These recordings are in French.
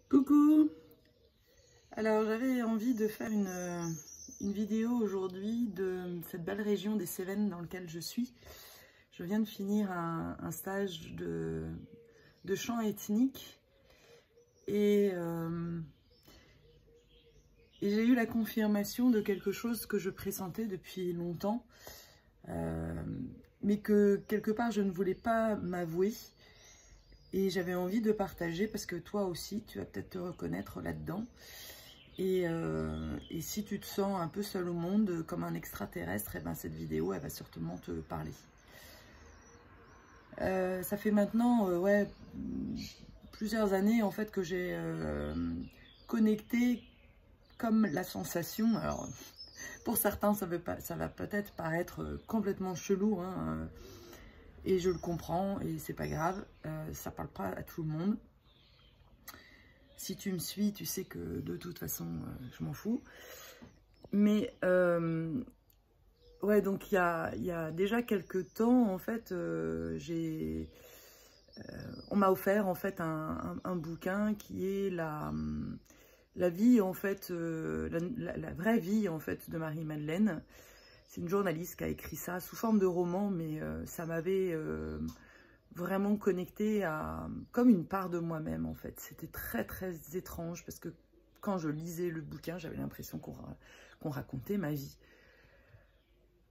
Coucou! Alors j'avais envie de faire une vidéo aujourd'hui de cette belle région des Cévennes dans laquelle je suis. Je viens de finir un stage de chant ethnique et j'ai eu la confirmation de quelque chose que je pressentais depuis longtemps, mais que quelque part je ne voulais pas m'avouer. Et j'avais envie de partager parce que toi aussi, tu vas peut-être te reconnaître là-dedans. Et si tu te sens un peu seul au monde, comme un extraterrestre, et ben cette vidéo, elle va certainement te parler. Ça fait maintenant ouais, plusieurs années en fait que j'ai connecté comme la sensation. Alors, pour certains, ça va peut-être paraître complètement chelou, hein, et je le comprends, et c'est pas grave, ça parle pas à tout le monde. Si tu me suis, tu sais que de toute façon, je m'en fous. Mais, ouais, donc il y a déjà quelques temps, en fait, on m'a offert, en fait, un bouquin qui est la vie, en fait, la vraie vie, en fait, de Marie-Madeleine. C'est une journaliste qui a écrit ça sous forme de roman, mais ça m'avait vraiment connectée à comme une part de moi-même en fait. C'était très très étrange parce que quand je lisais le bouquin, j'avais l'impression qu'on racontait ma vie.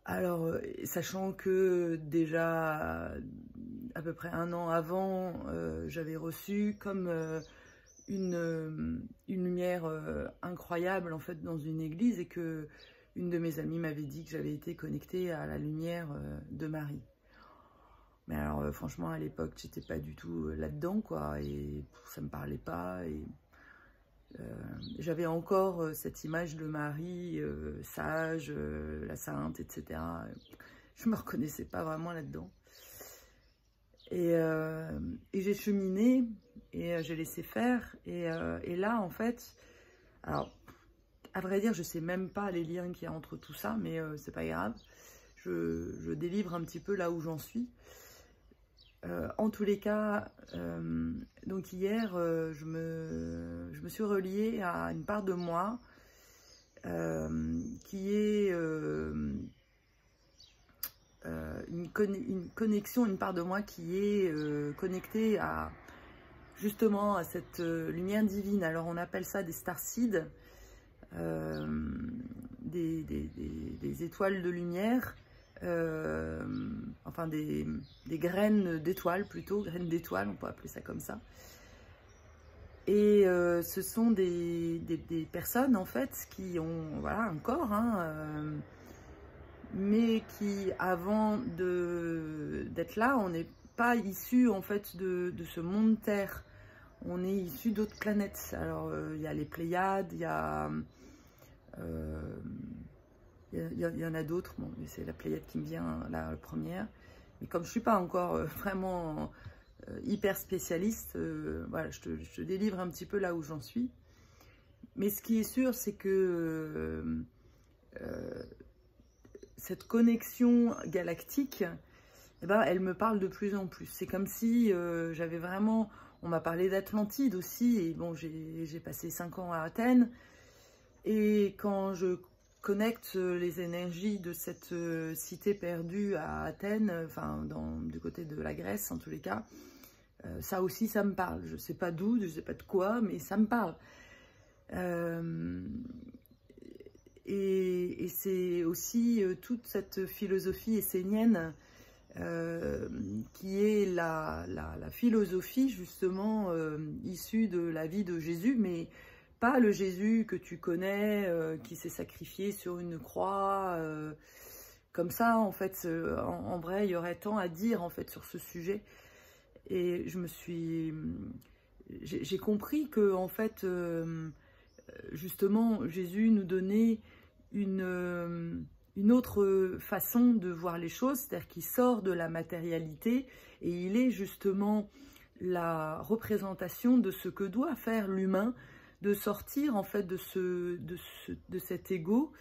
Alors, sachant que déjà à peu près un an avant, j'avais reçu comme une lumière incroyable en fait dans une église et que une de mes amies m'avait dit que j'avais été connectée à la lumière de Marie. Mais alors franchement à l'époque j'étais pas du tout là-dedans quoi, et ça me parlait pas, et j'avais encore cette image de Marie sage, la sainte, etc. Je me reconnaissais pas vraiment là-dedans. Et j'ai cheminé et j'ai laissé faire, et là en fait, alors à vrai dire je sais même pas les liens qu'il y a entre tout ça, mais c'est pas grave, je délivre un petit peu là où j'en suis. En tous les cas, donc hier, je me suis reliée à une part de moi qui est une connexion, une part de moi qui est connectée à justement à cette lumière divine. Alors on appelle ça des starseeds, des étoiles de lumière. Enfin des graines d'étoiles, plutôt graines d'étoiles, on peut appeler ça comme ça. Et ce sont des personnes en fait qui ont voilà un corps, hein, mais qui avant d'être là, on n'est pas issu en fait de ce monde Terre, on est issu d'autres planètes. Alors il y a les Pléiades, il y a il y en a d'autres, bon, c'est la Pléiade qui me vient là, la première. Mais comme je ne suis pas encore vraiment hyper spécialiste, voilà, je te délivre un petit peu là où j'en suis. Mais ce qui est sûr, c'est que cette connexion galactique, eh ben, elle me parle de plus en plus. C'est comme si j'avais vraiment... On m'a parlé d'Atlantide aussi, et bon, j'ai passé 5 ans à Athènes. Et quand je connecte les énergies de cette cité perdue à Athènes, enfin du côté de la Grèce en tous les cas, ça aussi ça me parle. Je ne sais pas d'où, je ne sais pas de quoi, mais ça me parle. Et c'est aussi toute cette philosophie essénienne qui est la philosophie justement issue de la vie de Jésus, mais pas le Jésus que tu connais, qui s'est sacrifié sur une croix, comme ça, en fait. En vrai, il y aurait tant à dire, en fait, sur ce sujet. Et j'ai compris que, en fait, justement, Jésus nous donnait une autre façon de voir les choses, c'est-à-dire qu'il sort de la matérialité, et il est justement la représentation de ce que doit faire l'humain, de sortir en fait de cet ego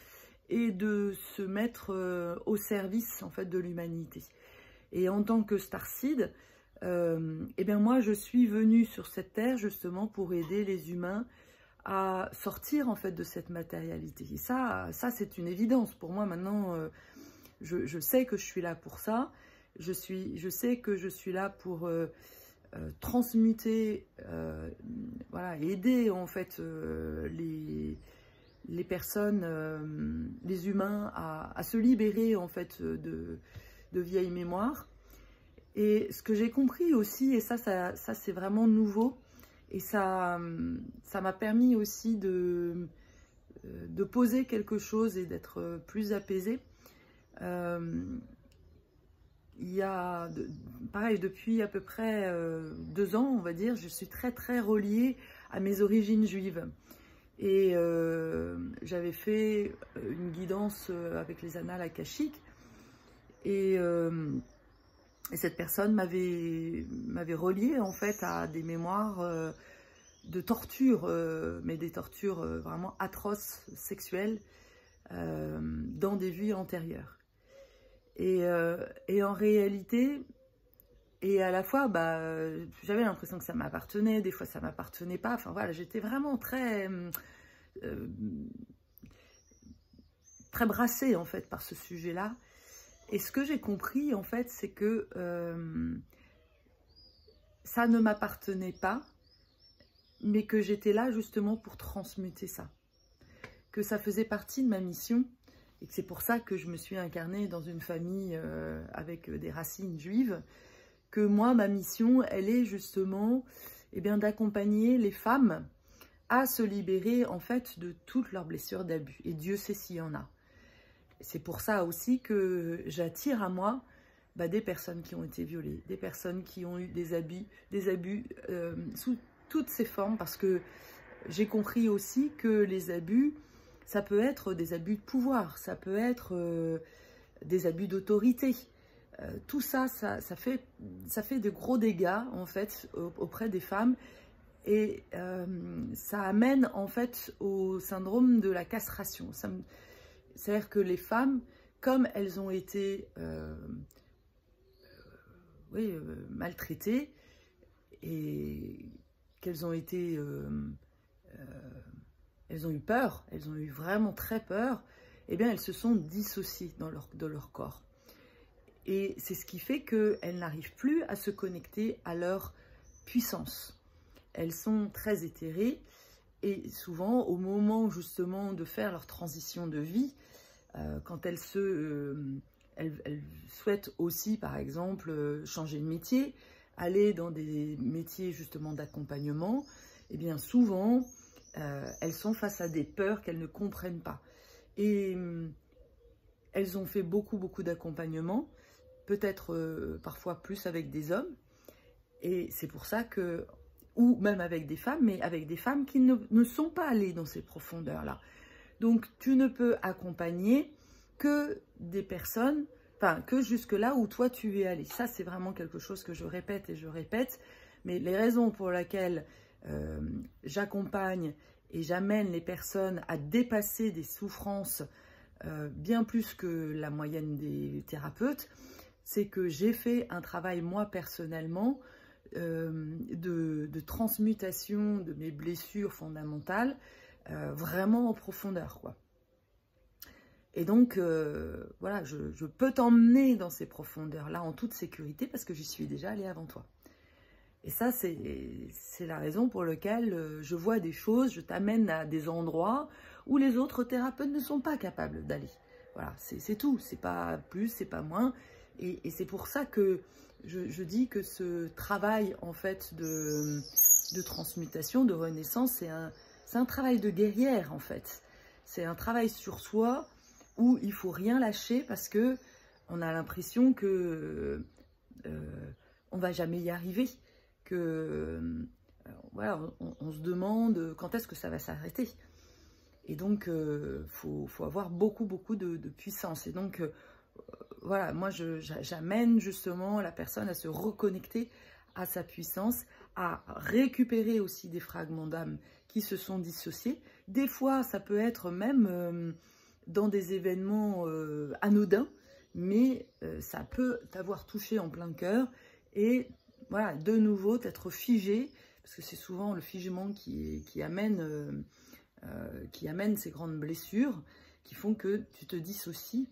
et de se mettre au service en fait de l'humanité. Et en tant que starseed, eh bien moi je suis venue sur cette terre justement pour aider les humains à sortir en fait de cette matérialité. Et ça c'est une évidence pour moi maintenant. Je sais que je suis là pour ça. Je sais que je suis là pour transmuter, voilà, aider en fait les personnes, les humains à se libérer en fait de vieilles mémoires. Et ce que j'ai compris aussi, et ça c'est vraiment nouveau, et ça m'a permis aussi de poser quelque chose et d'être plus apaisée. Il y a, pareil, depuis à peu près 2 ans, on va dire, je suis très très reliée à mes origines juives. Et j'avais fait une guidance avec les annales akashiques. Et cette personne m'avait reliée en fait à des mémoires de torture, mais des tortures vraiment atroces, sexuelles, dans des vies antérieures. Et en réalité, et à la fois, j'avais l'impression que ça m'appartenait, des fois ça m'appartenait pas. Enfin voilà, j'étais vraiment très brassée en fait par ce sujet-là. Et ce que j'ai compris en fait, c'est que ça ne m'appartenait pas, mais que j'étais là justement pour transmuter ça. Que ça faisait partie de ma mission. Et que c'est pour ça que je me suis incarnée dans une famille avec des racines juives, que moi, ma mission, elle est justement d'accompagner les femmes à se libérer en fait de toutes leurs blessures d'abus. Et Dieu sait s'il y en a. C'est pour ça aussi que j'attire à moi des personnes qui ont été violées, des personnes qui ont eu des abus sous toutes ces formes, parce que j'ai compris aussi que les abus, ça peut être des abus de pouvoir, ça peut être des abus d'autorité. Tout ça, ça fait de gros dégâts en fait auprès des femmes, et ça amène en fait au syndrome de la castration. C'est-à-dire que les femmes, comme elles ont été maltraitées et qu'elles ont été elles ont eu peur, elles ont eu vraiment très peur, eh bien elles se sont dissociées de leur corps. Et c'est ce qui fait qu'elles n'arrivent plus à se connecter à leur puissance. Elles sont très éthérées, et souvent au moment justement de faire leur transition de vie, quand elles souhaitent aussi par exemple changer de métier, aller dans des métiers justement d'accompagnement, eh bien souvent elles sont face à des peurs qu'elles ne comprennent pas. Et elles ont fait beaucoup d'accompagnement, peut-être parfois plus avec des hommes. Et c'est pour ça que, ou même avec des femmes, mais avec des femmes qui ne sont pas allées dans ces profondeurs-là. Donc tu ne peux accompagner que des personnes, enfin que jusque là où toi tu es allé. Ça c'est vraiment quelque chose que je répète et je répète. Mais les raisons pour lesquelles j'accompagne et j'amène les personnes à dépasser des souffrances bien plus que la moyenne des thérapeutes, c'est que j'ai fait un travail moi personnellement de transmutation de mes blessures fondamentales vraiment en profondeur, quoi. Et donc voilà, je peux t'emmener dans ces profondeurs-là en toute sécurité parce que j'y suis déjà allée avant toi. Et ça, c'est la raison pour laquelle je vois des choses, je t'amène à des endroits où les autres thérapeutes ne sont pas capables d'aller. Voilà, c'est tout, c'est pas plus, c'est pas moins. Et c'est pour ça que je dis que ce travail en fait de transmutation, de renaissance, c'est un travail de guerrière en fait. C'est un travail sur soi où il faut rien lâcher parce que on a l'impression que on va jamais y arriver. Voilà, on se demande quand est-ce que ça va s'arrêter. Et donc, faut avoir beaucoup de puissance. Et donc, voilà, moi, j'amène justement la personne à se reconnecter à sa puissance, à récupérer aussi des fragments d'âme qui se sont dissociés. Des fois, ça peut être même dans des événements anodins, mais ça peut t'avoir touché en plein cœur et voilà, de nouveau d'être figé, parce que c'est souvent le figement qui amène ces grandes blessures, qui font que tu te dissocies.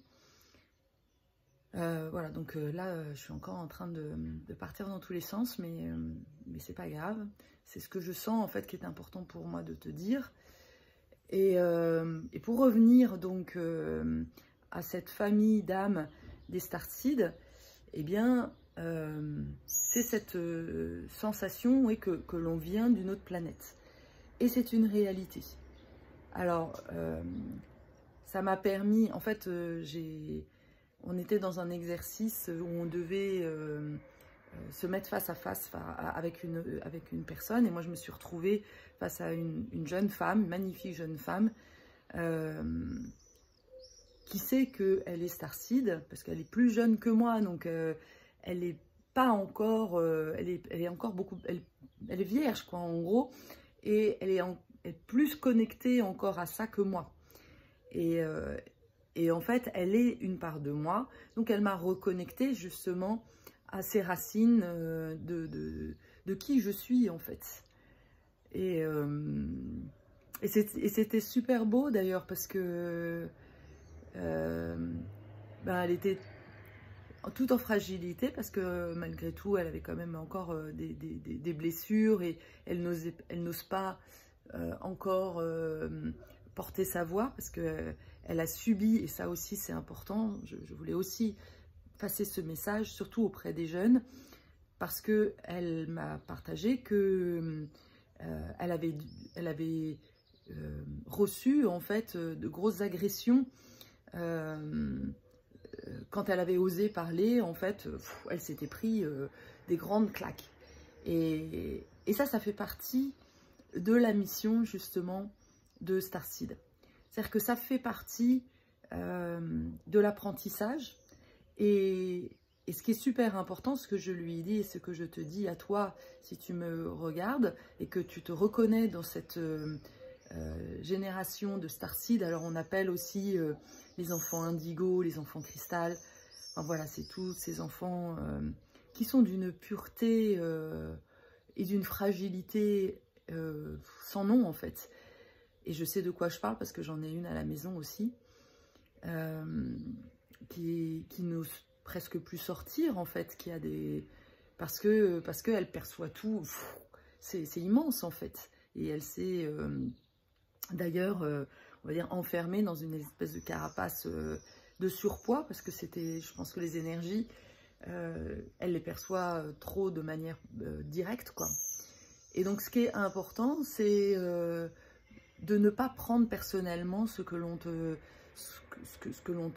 Voilà, donc là, je suis encore en train de partir dans tous les sens, mais c'est pas grave. C'est ce que je sens, en fait, qui est important pour moi de te dire. Et pour revenir, donc, à cette famille d'âmes des Starseeds, eh bien, c'est cette sensation, oui, que l'on vient d'une autre planète. Et c'est une réalité. Alors, ça m'a permis, en fait, on était dans un exercice où on devait se mettre face à face avec une personne, et moi je me suis retrouvée face à une jeune femme, une magnifique jeune femme, qui sait qu'elle est Starseed, parce qu'elle est plus jeune que moi, donc elle n'est pas encore, elle est encore beaucoup, elle est vierge, quoi, en gros, et elle est plus connectée encore à ça que moi. Et en fait, elle est une part de moi, donc elle m'a reconnectée justement à ces racines de qui je suis, en fait. Et c'était super beau d'ailleurs, parce que elle était tout en fragilité, parce que malgré tout, elle avait quand même encore des blessures, et elle n'ose pas encore porter sa voix, parce que elle a subi, et ça aussi c'est important, je voulais aussi passer ce message, surtout auprès des jeunes, parce qu'elle m'a partagé que elle avait reçu en fait de grosses agressions quand elle avait osé parler. En fait, elle s'était pris des grandes claques. Et ça fait partie de la mission justement de Starseed. C'est-à-dire que ça fait partie de l'apprentissage. Et ce qui est super important, ce que je lui ai dit et ce que je te dis à toi, si tu me regardes et que tu te reconnais dans cette génération de Starseed, alors on appelle aussi les enfants indigo, les enfants cristal, enfin voilà, c'est tous ces enfants qui sont d'une pureté et d'une fragilité sans nom, en fait. Et je sais de quoi je parle parce que j'en ai une à la maison aussi, qui n'ose presque plus sortir, en fait, qui a des... parce qu'elle perçoit tout, c'est immense, en fait. Et elle s'est d'ailleurs, on va dire, enfermée dans une espèce de carapace de surpoids, parce que c'était, je pense que les énergies, elle les perçoit trop de manière directe, quoi. Et donc, ce qui est important, c'est de ne pas prendre personnellement ce que l'on te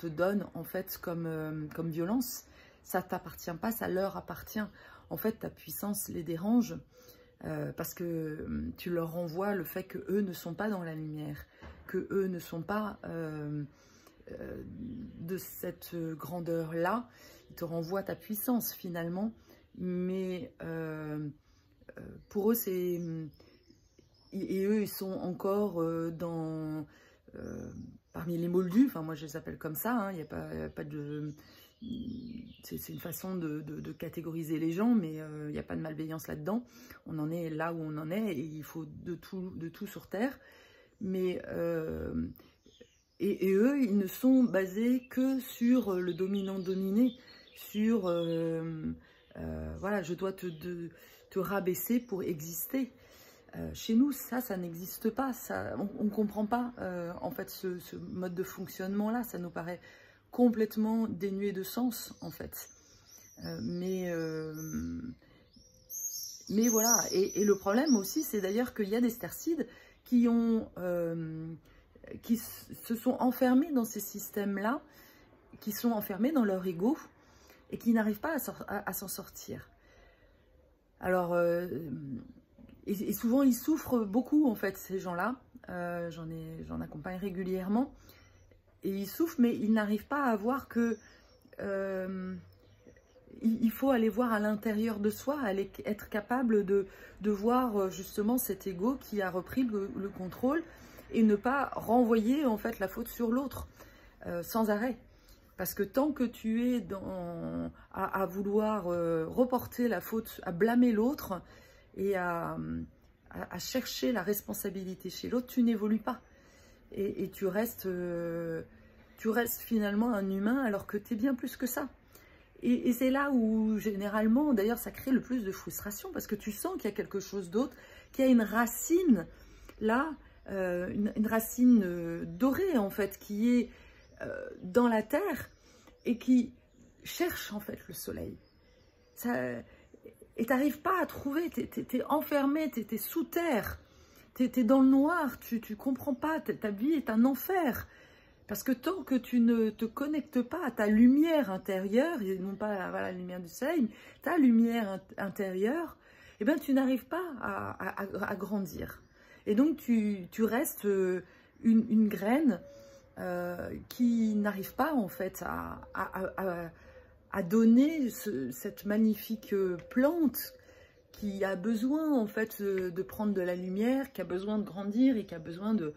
donne, en fait, comme violence. Ça ne t'appartient pas, ça leur appartient. En fait, ta puissance les dérange parce que tu leur renvoies le fait qu'eux ne sont pas dans la lumière, qu'eux ne sont pas de cette grandeur-là. Ils te renvoient ta puissance, finalement. Mais pour eux, c'est... Et eux, ils sont encore parmi les moldus, enfin moi je les appelle comme ça, hein, il n'y a pas de... C'est une façon de catégoriser les gens, mais il n'y a pas de malveillance là-dedans. On en est là où on en est, et il faut de tout sur Terre. Mais... et eux, ils ne sont basés que sur le dominant-dominé, sur... voilà, je dois te rabaisser pour exister. Chez nous, ça n'existe pas. On ne comprend pas, en fait, ce mode de fonctionnement-là. Ça nous paraît complètement dénué de sens, en fait. Mais voilà. Et le problème aussi, c'est d'ailleurs qu'il y a des Starseeds qui se sont enfermés dans ces systèmes-là, qui sont enfermés dans leur ego et qui n'arrivent pas à s'en sortir. Alors... Et souvent, ils souffrent beaucoup, en fait, ces gens-là. J'en accompagne régulièrement. Et ils souffrent, mais ils n'arrivent pas à voir que... il faut aller voir à l'intérieur de soi, être capable de voir justement cet ego qui a repris le contrôle et ne pas renvoyer, en fait, la faute sur l'autre sans arrêt. Parce que tant que tu es à vouloir reporter la faute, à blâmer l'autre et à chercher la responsabilité chez l'autre, tu n'évolues pas. Et tu restes finalement un humain alors que tu es bien plus que ça. Et c'est là où, généralement, d'ailleurs, ça crée le plus de frustration parce que tu sens qu'il y a quelque chose d'autre, qu'il y a une racine, là, une racine dorée, en fait, qui est dans la terre et qui cherche, en fait, le soleil. Et tu n'arrives pas à trouver, tu es enfermé, tu es sous terre, tu es dans le noir, tu ne comprends pas, ta vie est un enfer. Parce que tant que tu ne te connectes pas à ta lumière intérieure, et non pas la lumière du soleil, mais ta lumière intérieure, eh ben, tu n'arrives pas à grandir. Et donc, tu restes une graine qui n'arrive pas, en fait, à donner cette magnifique plante qui a besoin, en fait, de prendre de la lumière, qui a besoin de grandir et qui a besoin de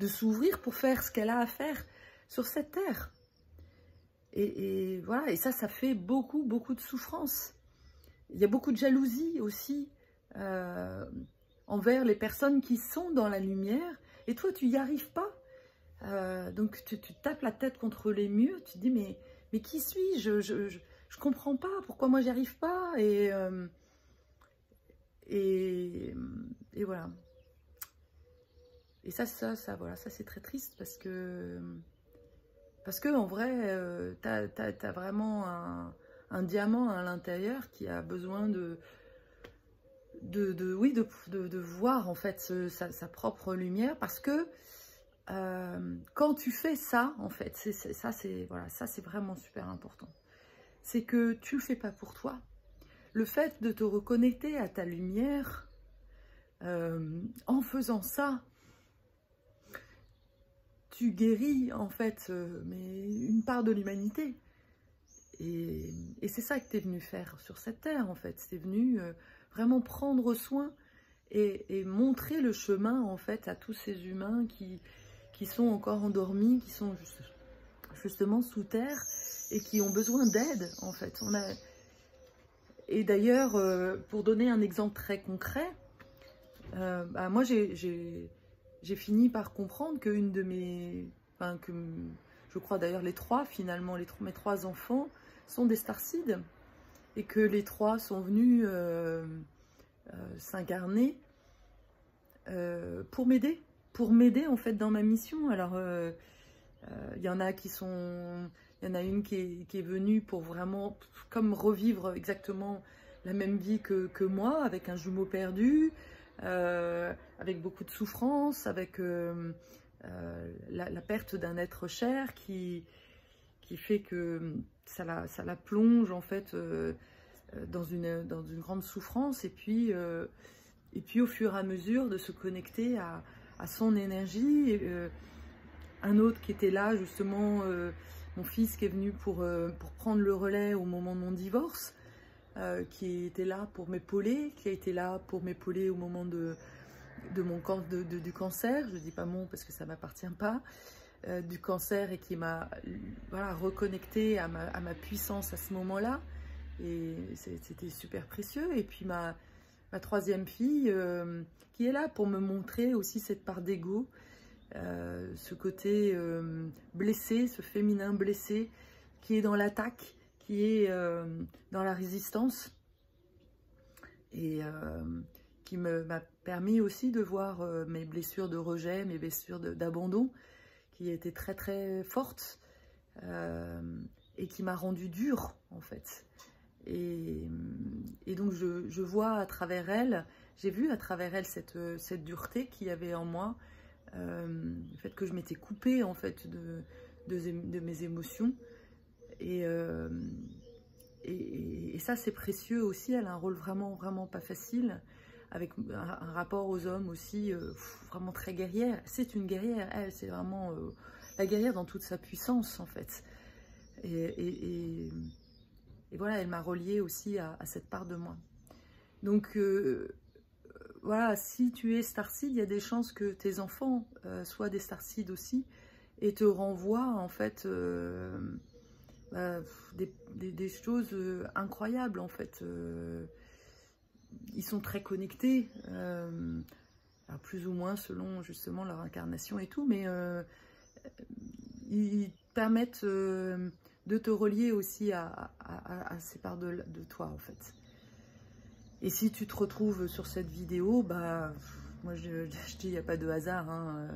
s'ouvrir pour faire ce qu'elle a à faire sur cette terre. Et voilà, et ça fait beaucoup, beaucoup de souffrance. Il y a beaucoup de jalousie aussi envers les personnes qui sont dans la lumière, et toi, tu n'y arrives pas. Donc, tu tapes la tête contre les murs, tu te dis, mais qui suis-je? Je comprends pas, pourquoi moi, j'y arrive pas? Et voilà. Et ça voilà, ça c'est très triste parce que en vrai, t'as vraiment un diamant à l'intérieur qui a besoin de voir en fait sa propre lumière, parce que quand tu fais ça, en fait, ça c'est vraiment super important. C'est que tu le fais pas pour toi. Le fait de te reconnecter à ta lumière, en faisant ça, tu guéris en fait mais une part de l'humanité. Et c'est ça que tu es venu faire sur cette terre en fait. Tu es venu vraiment prendre soin et montrer le chemin en fait à tous ces humains qui sont encore endormis, qui sont justement sous terre et qui ont besoin d'aide en fait. Et d'ailleurs, pour donner un exemple très concret, moi j'ai fini par comprendre qu'une de je crois d'ailleurs les trois finalement, mes trois enfants sont des starseeds, et que les trois sont venus s'incarner pour m'aider en fait dans ma mission. Alors il y en a une qui est venue pour vraiment comme revivre exactement la même vie que moi, avec un jumeau perdu, avec beaucoup de souffrance, avec la perte d'un être cher qui fait que ça la plonge en fait dans une grande souffrance, et puis au fur et à mesure de se connecter à son énergie. Un autre qui était là justement, mon fils qui est venu pour prendre le relais au moment de mon divorce, qui était là pour m'épauler, qui a été là pour m'épauler au moment du cancer, je ne dis pas mon parce que ça ne m'appartient pas, du cancer, et qui m'a reconnecté à ma puissance à ce moment-là, et c'était super précieux. Et puis ma troisième fille qui est là pour me montrer aussi cette part d'ego, ce côté blessé, ce féminin blessé qui est dans l'attaque, qui est dans la résistance, et qui m'a permis aussi de voir mes blessures de rejet, mes blessures d'abandon, qui étaient très très fortes, et qui m'a rendue dure en fait. Et donc je vois à travers elle, j'ai vu à travers elle cette dureté qu'il y avait en moi, le fait que je m'étais coupée en fait de mes émotions, et ça c'est précieux aussi. Elle a un rôle vraiment vraiment pas facile, avec un rapport aux hommes aussi vraiment très guerrière. C'est une guerrière, elle, c'est vraiment la guerrière dans toute sa puissance en fait. Et voilà, elle m'a reliée aussi à cette part de moi. Donc voilà, si tu es starseed, il y a des chances que tes enfants soient des starseed aussi, et te renvoient en fait des choses incroyables en fait. Ils sont très connectés, alors plus ou moins selon justement leur incarnation et tout, mais ils permettent de te relier aussi à ces parts de toi en fait. Et si tu te retrouves sur cette vidéo, bah moi je dis il n'y a pas de hasard, hein,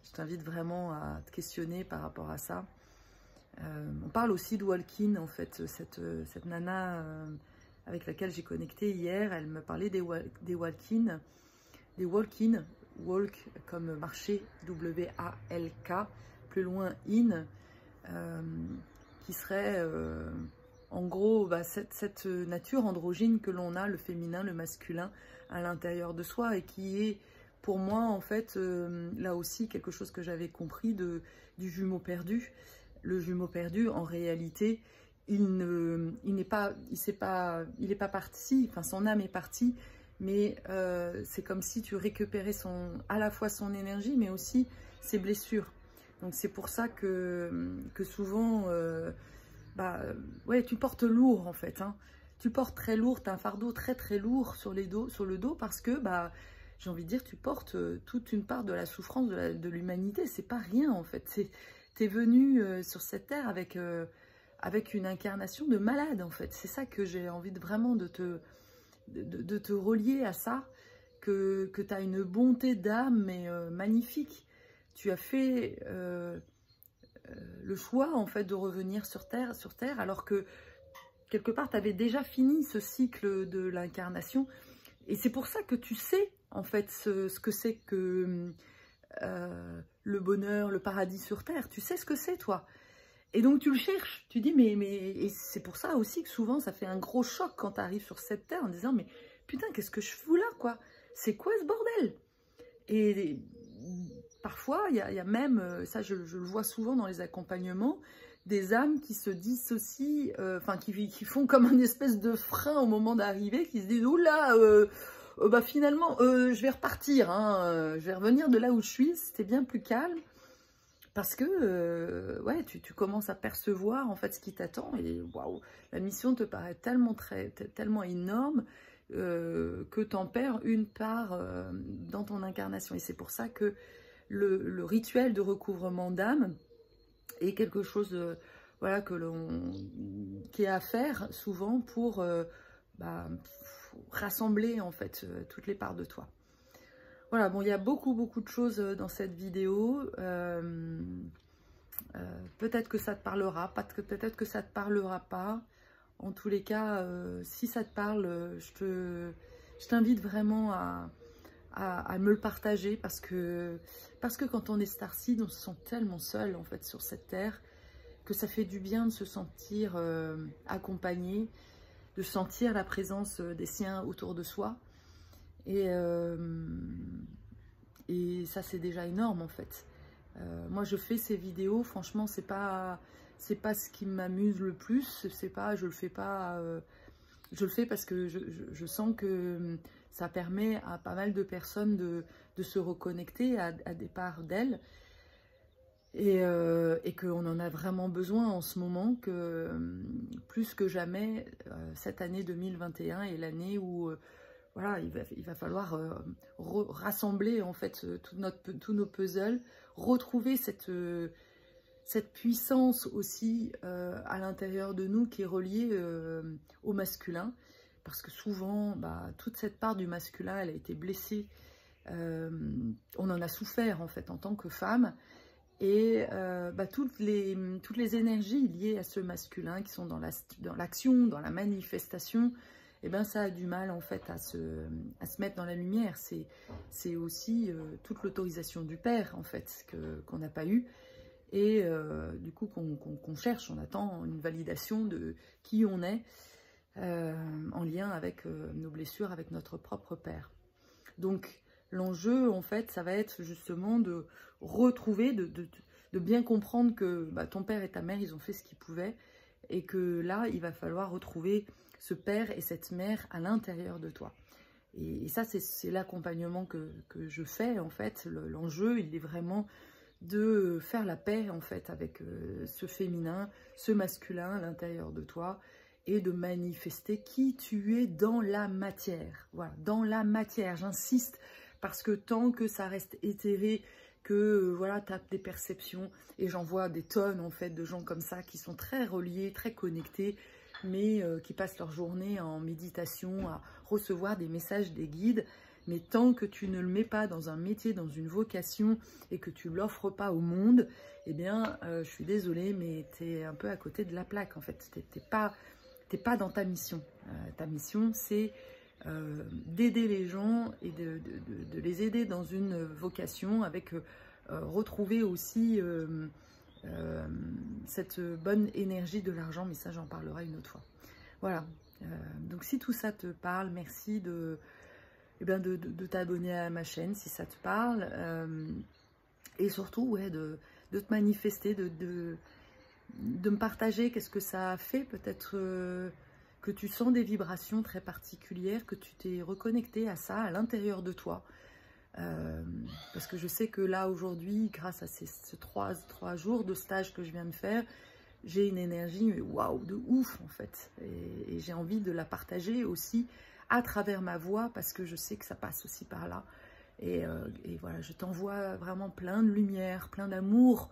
je t'invite vraiment à te questionner par rapport à ça. On parle aussi de Walk-in en fait, cette nana avec laquelle j'ai connecté hier, elle me parlait des walk-in, walk comme marché, W-A-L-K, plus loin in, qui serait en gros cette nature androgyne que l'on a, le féminin, le masculin, à l'intérieur de soi, et qui est pour moi en fait là aussi quelque chose que j'avais compris du jumeau perdu. Le jumeau perdu, en réalité, il n'est pas parti, enfin son âme est partie, mais c'est comme si tu récupérais à la fois son énergie, mais aussi ses blessures. Donc c'est pour ça que souvent, ouais, tu portes lourd en fait, hein. Tu portes très lourd, tu as un fardeau très très lourd sur le dos, parce que, j'ai envie de dire, tu portes toute une part de la souffrance de l'humanité. C'est pas rien en fait. Tu es venu sur cette terre avec une incarnation de malade en fait. C'est ça que j'ai envie vraiment de te relier à ça, que tu as une bonté d'âme mais magnifique. Tu as fait le choix en fait de revenir sur terre, alors que quelque part tu avais déjà fini ce cycle de l'incarnation, et c'est pour ça que tu sais en fait ce que c'est que le bonheur, le paradis sur terre. Tu sais ce que c'est toi, et donc tu le cherches, tu dis et c'est pour ça aussi que souvent ça fait un gros choc quand tu arrives sur cette terre en disant mais putain, qu'est-ce que je fous là quoi, c'est quoi ce bordel? Et parfois il y a même, ça je le vois souvent dans les accompagnements, des âmes qui se dissocient, enfin qui font comme une espèce de frein au moment d'arriver, qui se disent oula, finalement je vais repartir, hein, je vais revenir de là où je suis, c'était bien plus calme, parce que ouais, tu commences à percevoir en fait ce qui t'attend, et waouh, la mission te paraît tellement énorme que tu en perds une part dans ton incarnation. Et c'est pour ça que le rituel de recouvrement d'âme est quelque chose voilà, qui est à faire souvent pour rassembler en fait toutes les parts de toi. Voilà, bon, il y a beaucoup de choses dans cette vidéo. Peut-être que ça te parlera, peut-être que ça te parlera pas. En tous les cas, si ça te parle, je t'invite vraiment à me le partager, parce que quand on est starseed, on se sent tellement seul en fait sur cette terre, que ça fait du bien de se sentir accompagné, de sentir la présence des siens autour de soi. Et ça, c'est déjà énorme en fait. Moi, je fais ces vidéos, franchement, c'est pas ce qui m'amuse le plus. Je le fais pas. Je le fais parce que je sens que ça permet à pas mal de personnes de se reconnecter à des parts d'elles, et qu'on en a vraiment besoin en ce moment, que plus que jamais, cette année 2021 est l'année où voilà, il va falloir rassembler en fait tous nos puzzles, retrouver cette puissance aussi à l'intérieur de nous, qui est reliée au masculin, parce que souvent, toute cette part du masculin, elle a été blessée, on en a souffert en fait en tant que femme, et toutes les énergies liées à ce masculin, qui sont dans l'action, dans la manifestation, et ça a du mal en fait à se mettre dans la lumière. C'est aussi toute l'autorisation du père en fait qu'on n'a pas eu, et du coup qu'on cherche, on attend une validation de qui on est, en lien avec nos blessures, avec notre propre père. Donc l'enjeu en fait, ça va être justement de retrouver, de bien comprendre que ton père et ta mère, ils ont fait ce qu'ils pouvaient, et que là il va falloir retrouver ce père et cette mère à l'intérieur de toi. Et ça, c'est l'accompagnement que je fais en fait. L'enjeu, il est vraiment de faire la paix en fait avec ce féminin, ce masculin à l'intérieur de toi et de manifester qui tu es dans la matière. Voilà, dans la matière, j'insiste, parce que tant que ça reste éthéré, que voilà, tu as des perceptions, et j'en vois des tonnes en fait de gens comme ça qui sont très reliés, très connectés, mais qui passent leur journée en méditation, à recevoir des messages des guides. Mais tant que tu ne le mets pas dans un métier, dans une vocation, et que tu ne l'offres pas au monde, eh bien, je suis désolée, mais tu es un peu à côté de la plaque, en fait. T'es pas dans ta mission. Ta mission, c'est d'aider les gens et de les aider dans une vocation, avec retrouver aussi cette bonne énergie de l'argent, mais ça, j'en parlerai une autre fois. Voilà. Donc, si tout ça te parle, merci de t'abonner à ma chaîne si ça te parle, et surtout ouais, de te manifester, de me partager qu'est-ce que ça a fait, peut-être que tu sens des vibrations très particulières, que tu t'es reconnecté à ça, à l'intérieur de toi, parce que je sais que là aujourd'hui, grâce à ces trois jours de stage que je viens de faire, j'ai une énergie waouh de ouf en fait, et j'ai envie de la partager aussi à travers ma voix, parce que je sais que ça passe aussi par là. Et voilà, je t'envoie vraiment plein de lumière, plein d'amour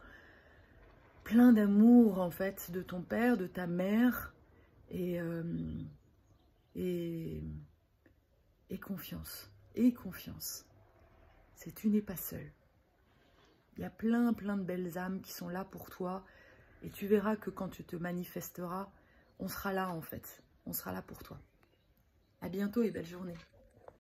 en fait, de ton père, de ta mère, et confiance, tu n'es pas seul. Il y a plein de belles âmes qui sont là pour toi, et tu verras que quand tu te manifesteras, on sera là en fait, on sera là pour toi. À bientôt et belle journée.